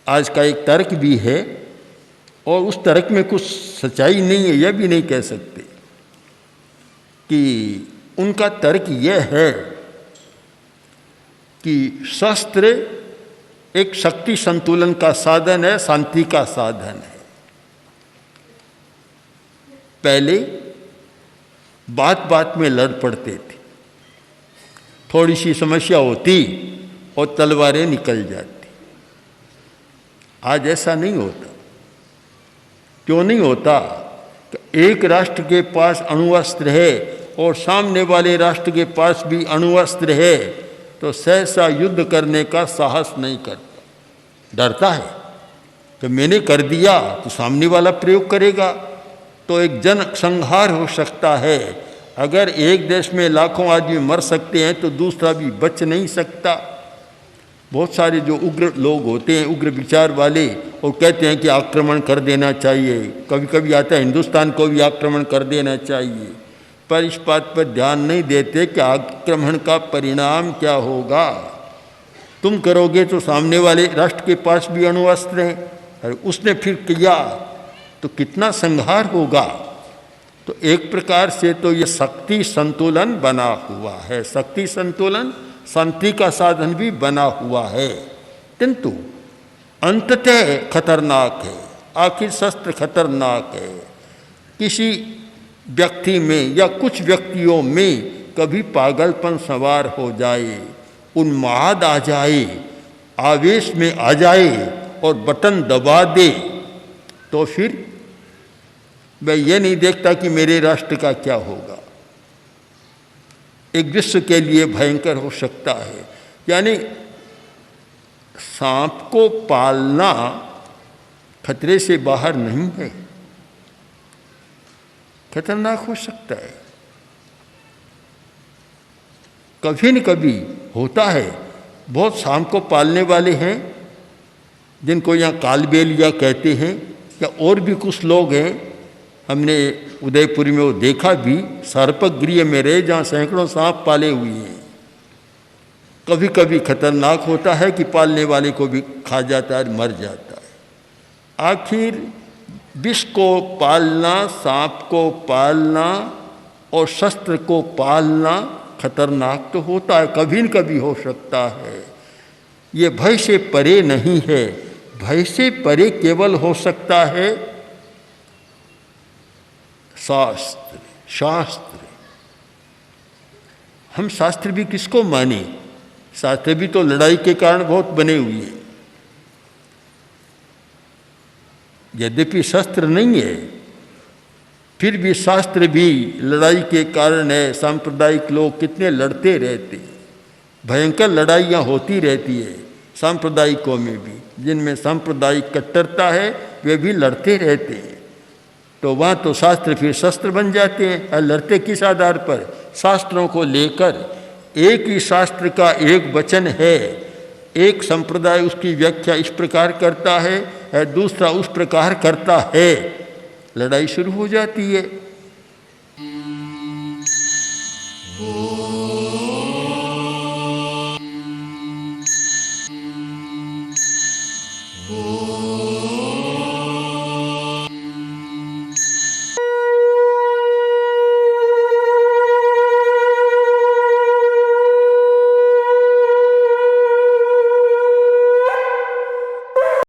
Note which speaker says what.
Speaker 1: आज का एक तर्क भी है और उस तर्क में कुछ सच्चाई नहीं है, यह भी नहीं कह सकते कि उनका तर्क यह है कि शस्त्र एक शक्ति संतुलन का साधन है, शांति का साधन है। पहले बात बात में लड़ पड़ते थे, थोड़ी सी समस्या होती और तलवारें निकल जाती। आज ऐसा नहीं होता। क्यों नहीं होता? एक राष्ट्र के पास अणुअस्त्र है और सामने वाले राष्ट्र के पास भी अणुअस्त्र है, तो सहसा युद्ध करने का साहस नहीं करता, डरता है कि मैंने कर दिया तो सामने वाला प्रयोग करेगा, तो एक जन संहार हो सकता है। अगर एक देश में लाखों आदमी मर सकते हैं तो दूसरा भी बच नहीं सकता। बहुत सारे जो उग्र लोग होते हैं, उग्र विचार वाले, और कहते हैं कि आक्रमण कर देना चाहिए, कभी कभी आता है हिंदुस्तान को भी आक्रमण कर देना चाहिए, पर इस बात पर ध्यान नहीं देते कि आक्रमण का परिणाम क्या होगा। तुम करोगे तो सामने वाले राष्ट्र के पास भी अणुअस्त्र हैं, और उसने फिर किया तो कितना संहार होगा। तो एक प्रकार से तो ये शक्ति संतुलन बना हुआ है, शक्ति संतुलन शांति का साधन भी बना हुआ है, किंतु अंततः खतरनाक है। आखिर शस्त्र खतरनाक है। किसी व्यक्ति में या कुछ व्यक्तियों में कभी पागलपन सवार हो जाए, उन्माद आ जाए, आवेश में आ जाए और बटन दबा दे, तो फिर मैं ये नहीं देखता कि मेरे राष्ट्र का क्या होगा। एक विश्व के लिए भयंकर हो सकता है। यानी सांप को पालना खतरे से बाहर नहीं है, खतरनाक हो सकता है। कभी न कभी होता है। बहुत सांप को पालने वाले हैं जिनको यहाँ कालबेलिया कहते हैं, या और भी कुछ लोग हैं। हमने उदयपुर में वो देखा भी, सर्पगृह में रहे जहाँ सैकड़ों सांप पाले हुए हैं। कभी कभी खतरनाक होता है कि पालने वाले को भी खा जाता है, मर जाता है। आखिर विष को पालना, सांप को पालना और शस्त्र को पालना खतरनाक तो होता है, कभी न कभी हो सकता है। ये भय से परे नहीं है। भय से परे केवल हो सकता है शास्त्र। शास्त्र, हम शास्त्र भी किसको माने? शास्त्र भी तो लड़ाई के कारण बहुत बने हुए हैं। यद्यपि शस्त्र नहीं है, फिर भी शास्त्र भी लड़ाई के कारण है। सांप्रदायिक लोग कितने लड़ते रहते हैं, भयंकर लड़ाइयाँ होती रहती है सांप्रदायिकों में भी। जिनमें सांप्रदायिक कट्टरता है वे भी लड़ते रहते हैं। तो वहाँ तो शास्त्र फिर शस्त्र बन जाते हैं। और लड़ते किस आधार पर? शास्त्रों को लेकर। एक ही शास्त्र का एक वचन है, एक संप्रदाय उसकी व्याख्या इस प्रकार करता है, दूसरा उस प्रकार करता है, लड़ाई शुरू हो जाती है।